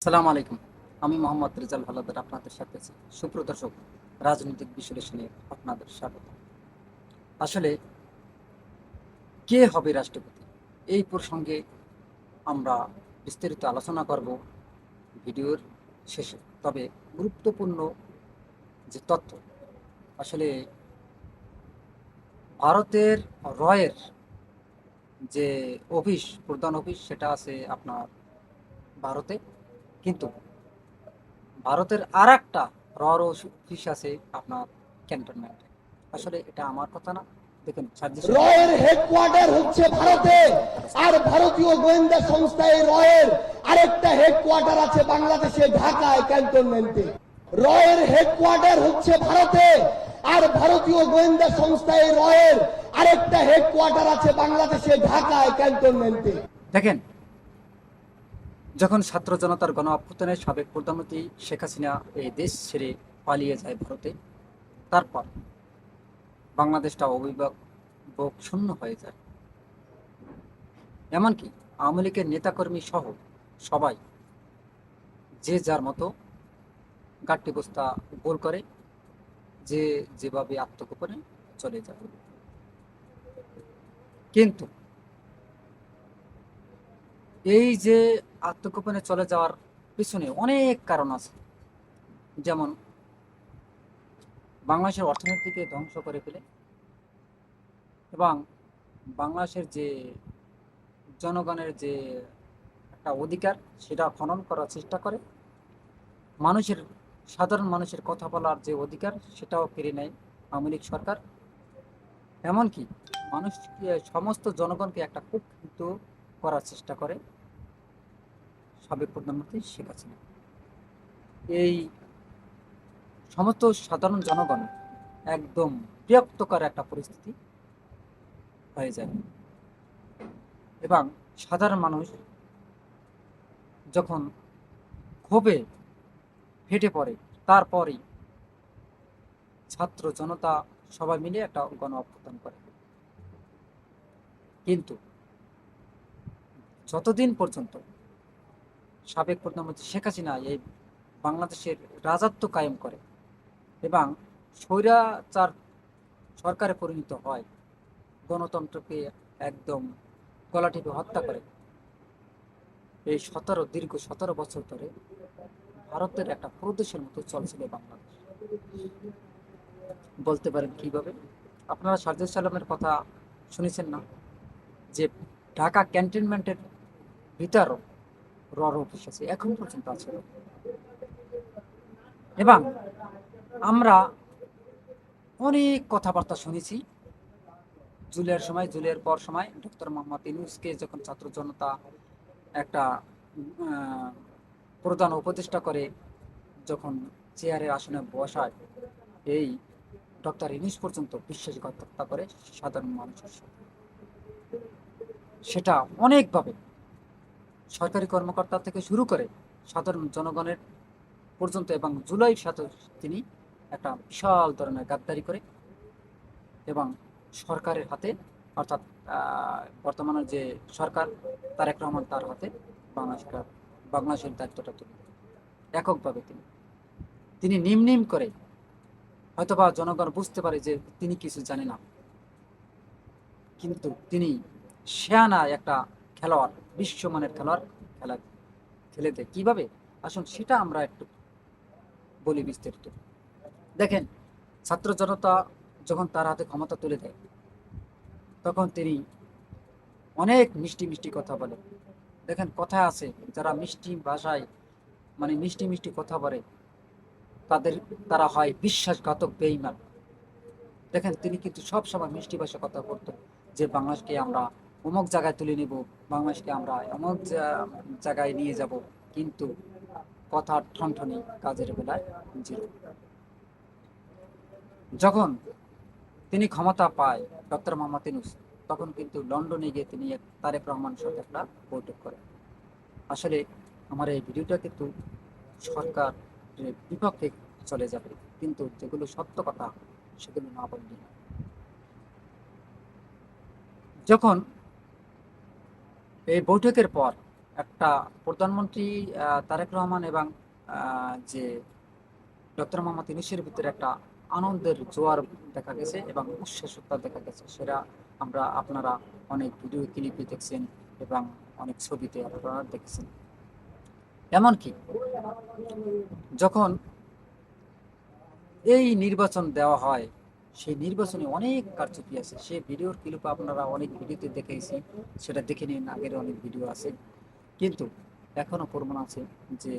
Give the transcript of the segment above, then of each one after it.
সালাম আলাইকুম। আমি মোহাম্মদ রেজাল হালাদার আপনাদের সাথে আছি। সুপ্রদর্শক, রাজনৈতিক বিশ্লেষণে আপনাদের স্বাগত। আসলে কে হবে রাষ্ট্রপতি, এই প্রসঙ্গে আমরা বিস্তারিত আলোচনা করব ভিডিওর শেষে। তবে গুরুত্বপূর্ণ যে তথ্য, আসলে ভারতের রয়ের যে অফিস, প্রধান অফিস, সেটা আছে আপনার ভারতে। কিন্তু ভারতের আর একটা রর অফিস আছে আপনার ক্যান্টনমেন্টে। আসলে এটা আমার কথা না, দেখুন সাজেশন রয়ের হেডকোয়ার্টার হচ্ছে ভারতে, আর ভারতীয় গোয়েন্দা সংস্থা এই রয়ের আরেকটা হেডকোয়ার্টার আছে বাংলাদেশে, ঢাকায় ক্যান্টনমেন্টে। রয়ের হেডকোয়ার্টার হচ্ছে ভারতে, আর ভারতীয় গোয়েন্দা সংস্থা এই রয়ের আরেকটা হেডকোয়ার্টার আছে বাংলাদেশে, ঢাকায় ক্যান্টনমেন্টে। দেখেন, যখন ছাত্র জনতার গণ অভ্যুত্থানে সাবেক প্রধানমন্ত্রী শেখ হাসিনা এই দেশ ছেড়ে পালিয়ে যায় ভারতে, তারপর বাংলাদেশটা অভিভাবক শূন্য হয়ে যায়। এমনকি আওয়ামী লীগের নেতাকর্মী সহ সবাই যে যার মতো গাট্টি বস্তা গোল করে, যে যেভাবে আত্মগোপনে চলে যায়। কিন্তু এই যে আত্মগোপনে চলে যাওয়ার পিছনে অনেক কারণ আছে। যেমন বাংলাদেশের অর্থনীতিকে ধ্বংস করে ফেলে এবং বাংলাদেশের যে জনগণের যে একটা অধিকার, সেটা খনন করার চেষ্টা করে। মানুষের, সাধারণ মানুষের কথা বলার যে অধিকার, সেটাও কেড়ে নেয় আওয়ামী লীগ সরকার। এমনকি মানুষকে, সমস্ত জনগণকে একটা কুক্ষিগত করার চেষ্টা করে সাবেক প্রধানমন্ত্রী শেখ হাসিনা। এই সমস্ত সাধারণ জনগণ একদম বিরক্তকর একটা পরিস্থিতি হয়ে যায় এবং সাধারণ মানুষ যখন ক্ষোভে ফেটে পড়ে, তারপরেই ছাত্র জনতা সবাই মিলে একটা গণ অভ্যুত্থান করে। কিন্তু যতদিন পর্যন্ত সাবেক প্রধানমন্ত্রী শেখ হাসিনা এই বাংলাদেশের রাজত্ব কায়েম করে এবং স্বৈরাচার সরকারে পরিণত হয়, গণতন্ত্রকে একদম গলা টিপে হত্যা করে, এই দীর্ঘ 17 বছর ধরে ভারতের একটা প্রদেশের মতো চলছিল বাংলাদেশ। বলতে পারেন কিভাবে? আপনারা সার্জিস আলমের কথা শুনেছেন না, যে ঢাকা ক্যান্টনমেন্টের ভিতরও রর অফিস আছে, এখন পর্যন্ত আছে। এবং আমরা অনেক কথাবার্তা শুনেছি জুলাইয়ের সময়, জুলাইয়ের পর সময় ডক্টর মোহাম্মদ ইউনূসকে যখন ছাত্র জনতা একটা আহ, প্রধান উপদেষ্টা করে, যখন চেয়ারের আসনে বসায়, এই ডক্টর ইউনূস পর্যন্ত বিশ্বাসঘাতকতা করে সাধারণ মানুষের সাথে। সেটা অনেকভাবে সরকারি কর্মকর্তা থেকে শুরু করে সাধারণ জনগণের পর্যন্ত, এবং জুলাইয়ের সাথে তিনি একটা বিশাল ধরনের গাদ্দারি করে এবং সরকারের হাতে, অর্থাৎ বর্তমানে যে সরকার তারেক রহমান, তার হাতে বাংলাদেশের দায়িত্বটা তুলে দেয় এককভাবে। তিনি নিম নিম করে, হয়তোবা জনগণ বুঝতে পারে যে তিনি কিছু জানে না, কিন্তু তিনি সেয়ানা একটা খেলোয়াড়, বিশ্বমানের খেলোয়াড়, খেলা খেলে দেয় কীভাবে। আসুন সেটা আমরা একটু বলি বিস্তারিত। দেখেন, ছাত্র জনতা যখন তার হাতে ক্ষমতা তুলে দেয়, তখন তিনি অনেক মিষ্টি মিষ্টি কথা বলে। দেখেন, কথা আছে, যারা মিষ্টি ভাষায়, মানে মিষ্টি মিষ্টি কথা বলে, তাদের, তারা হয় বিশ্বাসঘাতক, বেঈমান। দেখেন, তিনি কিন্তু সব সময় মিষ্টি ভাষায় কথা বলতো, যে বাংলাদেশকে আমরা অমুক জায়গায় তুলে নেব, বাংলাদেশকে আমরা অমুক জায়গায় নিয়ে যাব। কিন্তু কথার ঠনঠনি, কাজের বেলায় জিরো। যখন তিনি ক্ষমতা পায় ডক্টর মোহাম্মদ ইউনূস, তখন কিন্তু লন্ডনে গিয়ে তিনি তারেক রহমানের সাথে একটা বৈঠক করেন। আসলে আমার এই ভিডিওটা কিন্তু সরকার বিপক্ষে চলে যাবে, কিন্তু যেগুলো সত্য কথা সেগুলো না বললে। যখন এই বৈঠকের পর একটা প্রধানমন্ত্রী তারেক রহমান এবং যে ডক্টর মোহাম্মদ ইউনূসের ভিতরে একটা আনন্দের জোয়ার দেখা গেছে এবং উচ্ছ্বাসতা দেখা গেছে। সেটা আপনারা অনেক ভিডিও ক্লিপে দেখছেন এবং অনেক ছবিতে আপনারা দেখেছেন। এমনকি যখন এই নির্বাচন দেওয়া হয়, সেই নির্বাচনে অনেক কারচুপি আছে। সেই ভিডিওর ক্লিপ আপনারা অনেক ভিডিওতে দেখেছি, সেটা দেখে নিন, আগের অনেক ভিডিও আছে। কিন্তু এখনো প্রমাণ আছে যে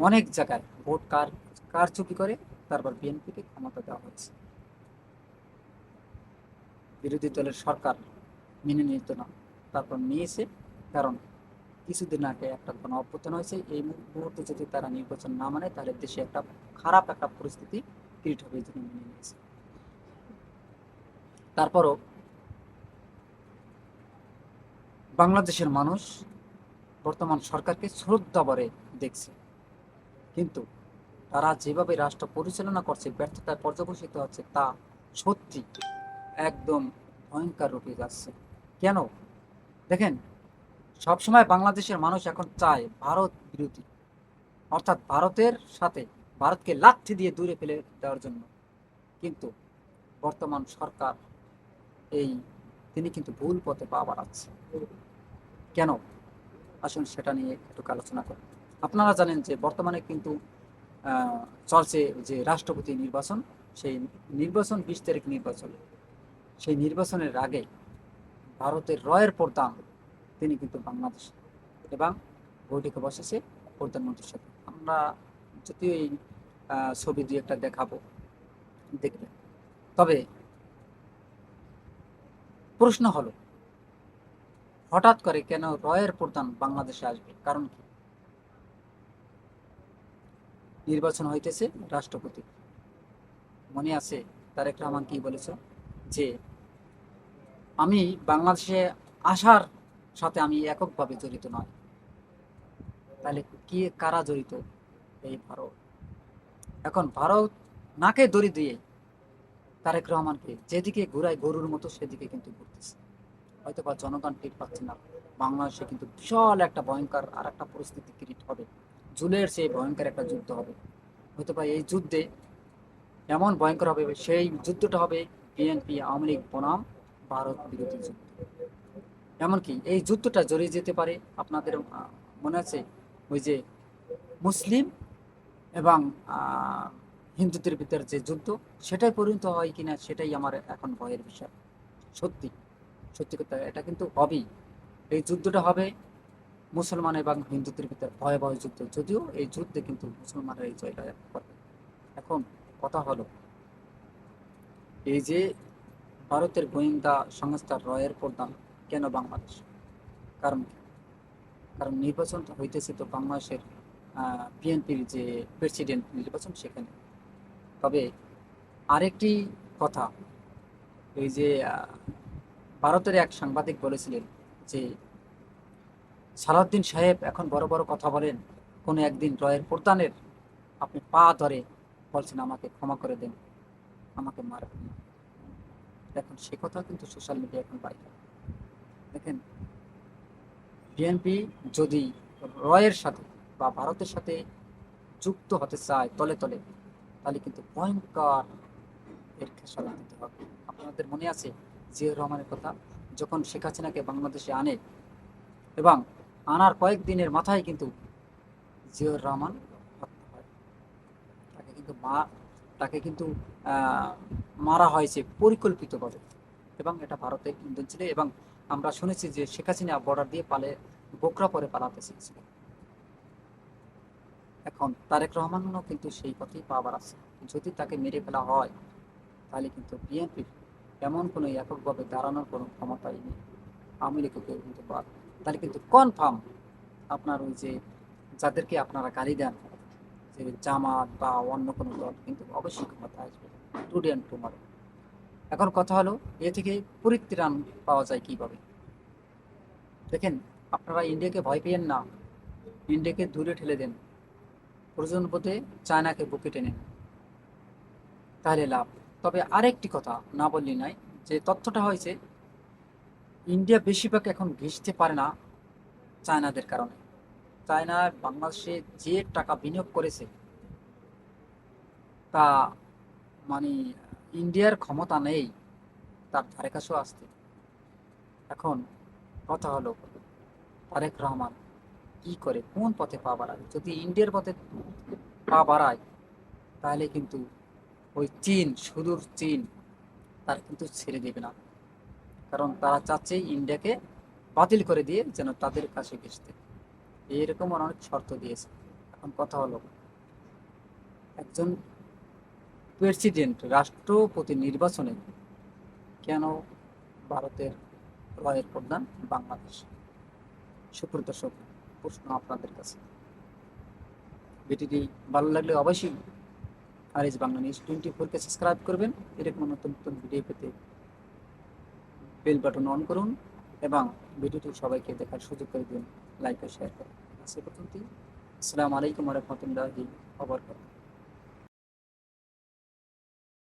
অনেক জায়গায় ভোট কারচুপি করে তারপর বিএনপিকে ক্ষমতা দেওয়া হয়েছে। বিরোধী দলের সরকার মেনে নিত না, তারপর নিয়েছে। কারণ কিছুদিন আগে একটা গণ অভ্যুত্থান হয়েছে, এই মুহূর্তে যদি তারা নির্বাচন না মানে তাহলে দেশে একটা খারাপ একটা পরিস্থিতি ক্রিয়েট হবে, এই জন্য মেনে নিয়েছে। তারপরও বাংলাদেশের মানুষ বর্তমান সরকারকে শ্রদ্ধা ভরে দেখছে, কিন্তু তারা যেভাবে রাষ্ট্র পরিচালনা করছে, ব্যর্থতায় পর্যবসিত হচ্ছে, তা সত্যি একদম ভয়ঙ্কর রূপে যাচ্ছে। কেন? দেখেন, সবসময় বাংলাদেশের মানুষ এখন চায় ভারত বিরোধী, অর্থাৎ ভারতের সাথে ভারতকে লাথি দিয়ে দূরে ফেলে দেওয়ার জন্য। কিন্তু বর্তমান সরকার এই তিনি কিন্তু ভুল পথে পা বাড়াচ্ছে। কেন? আসুন সেটা নিয়ে একটু আলোচনা করি। আপনারা জানেন যে বর্তমানে কিন্তু চলছে যে রাষ্ট্রপতি নির্বাচন, সেই নির্বাচন 20 তারিখ নির্বাচন। সেই নির্বাচনের আগে ভারতের রয়ের প্রধান তিনি কিন্তু বাংলাদেশ এবং বৈঠকে বসেছে প্রধানমন্ত্রীর সাথে। আমরা যদিও এই ছবি দুই একটা দেখাবো, দেখবেন। তবে প্রশ্ন হলো, হঠাৎ করে কেন রয়ের প্রধান বাংলাদেশে আসবে? কারণ কি? নির্বাচন হইতেছে রাষ্ট্রপতি। মনে আছে তারেক রহমান কি বলেছে? যে আমি বাংলাদেশে আসার সাথে আমি এককভাবে জড়িত নয়। তাহলে কি কারা জড়িত? এই ভারত। এখন ভারত নাকে দড়ি দিয়ে তারেক রহমানকে যেদিকে ঘুরায় গরুর মতো সেদিকে কিন্তু ঘুরতেছে। হয়তো বা জনগণ টের পাচ্ছে না, বাংলাদেশে কিন্তু বিশাল একটা ভয়ঙ্কর আর একটা পরিস্থিতি ক্রিয়েট হবে। জুলের সেই ভয়ঙ্কর একটা যুদ্ধ হবে। হয়তো বা এই যুদ্ধে এমন ভয়ঙ্কর হবে, সেই যুদ্ধটা হবে বিএনপি আওয়ামী লীগ বনাম ভারত বিরোধী যুদ্ধ। এমনকি এই যুদ্ধটা জড়িয়ে যেতে পারে আপনাদের মনে আছে ওই যে মুসলিম এবং হিন্দুদের ভিতরে যে যুদ্ধ, সেটাই পরিণত হয় কিনা সেটাই আমার এখন ভয়ের বিষয়। সত্যি সত্যি কথা, এটা কিন্তু হবেই। এই যুদ্ধটা হবে মুসলমান এবং হিন্দুদের ভিতরে ভয়াবহ যুদ্ধ, যদিও এই যুদ্ধে কিন্তু মুসলমানরা এই জয়টা করবে। এখন কথা হলো, এই যে ভারতের গোয়েন্দা সংস্থা রয়ের প্রধান কেন বাংলাদেশ? কারণ কি? কারণ নির্বাচন তো হইতেছে তো বাংলাদেশের বিএনপির যে প্রেসিডেন্ট নির্বাচন, সেখানে। তবে আরেকটি কথা, এই যে ভারতের এক সাংবাদিক বলেছিলেন যে সালাউদ্দিন সাহেব এখন বড় বড় কথা বলেন, কোনো একদিন রয়ের প্রধানের আপনি পা ধরে বলছেন আমাকে ক্ষমা করে দেন, আমাকে মারবেন না। দেখুন সে কথা কিন্তু সোশ্যাল মিডিয়া এখন বাইরে। দেখেন, বিএনপি যদি রয়ের সাথে বা ভারতের সাথে যুক্ত হতে চায় তলে তলে, তাহলে কিন্তু ভয়ঙ্কর এর খেসারত দিতে হবে। আপনাদের মনে আছে জিয়াউর রহমানের কথা, যখন শেখ হাসিনাকে বাংলাদেশে আনে এবং আনার কয়েকদিনের মাথায় কিন্তু জিয়াউর রহমান হত্যা হয়। তাকে কিন্তু তাকে কিন্তু মারা হয়েছে পরিকল্পিতভাবে, এবং এটা ভারতের ইন্ধন ছিল। এবং আমরা শুনেছি যে শেখ হাসিনা বর্ডার দিয়ে বোকরা পরে পালাতে চেয়েছিল। এখন তারেক রহমানও কিন্তু সেই পথেই পাওয়ার আছে। যদি তাকে মেরে ফেলা হয় তাহলে কিন্তু বিএনপির এমন কোনো এককভাবে দাঁড়ানোর কোনো ক্ষমতাই নেই, আওয়ামী লীগকে কিন্তু পার। তাহলে কিন্তু কনফার্ম আপনার ওই যে যাদেরকে আপনারা গালি দেন, যে জামাত বা অন্য কোনো দল, কিন্তু অবশ্যই ক্ষমতা আসবে টুডে অ্যান্ড টুমরো। এখন কথা হলো, এ থেকে পরিত্রাণ পাওয়া যায় কিভাবে? দেখেন, আপনারা ইন্ডিয়াকে ভয় পেয়েন না, ইন্ডিয়াকে দূরে ঠেলে দেন, প্রয়োজন বোধে চায়নাকে বুকে টেনে, তাহলে লাভ। তবে আরেকটি কথা না বললি নাই, যে তথ্যটা হয়েছে ইন্ডিয়া বেশিরভাগ এখন ঘেঁষতে পারে না চায়নাদের কারণে। চায়না বাংলাদেশে যে টাকা বিনিয়োগ করেছে তা মানে ইন্ডিয়ার ক্ষমতা নেই তার ধারে কাছেও আসতে। এখন কথা হলো, তারেক রহমান কি করে, কোন পথে পা বাড়ায়? যদি ইন্ডিয়ার পথে পা বাড়ায় তাহলে কিন্তু ওই চীন, সুদূর চীন তার কিন্তু ছেড়ে দেবে না। কারণ তারা চাচ্ছে ইন্ডিয়াকে বাতিল করে দিয়ে যেন তাদের কাছে ঘেঁষতে। এরকম অনেক শর্ত দিয়েছে। এখন কথা হলো, একজন প্রেসিডেন্ট, রাষ্ট্রপতি নির্বাচনে কেন ভারতের রয়ের প্রধান বাংলাদেশ? সুপ্রিয় দর্শক, প্রশ্ন আপনাদের কাছে। ভিডিওটি ভালো লাগলে অবশ্যই আর এস বাংলা নিউজ 24-কে সাবস্ক্রাইব করবেন। এরকম নতুন নতুন ভিডিও পেতে বেল বাটন অন করুন এবং ভিডিওটি সবাইকে দেখার সুযোগ করে দিন, লাইক ও শেয়ার করুন। আজ এ পর্যন্তই। আসসালামু আলাইকুম ওয়া রাহমাতুল্লাহি ওয়া বারাকাতুহু।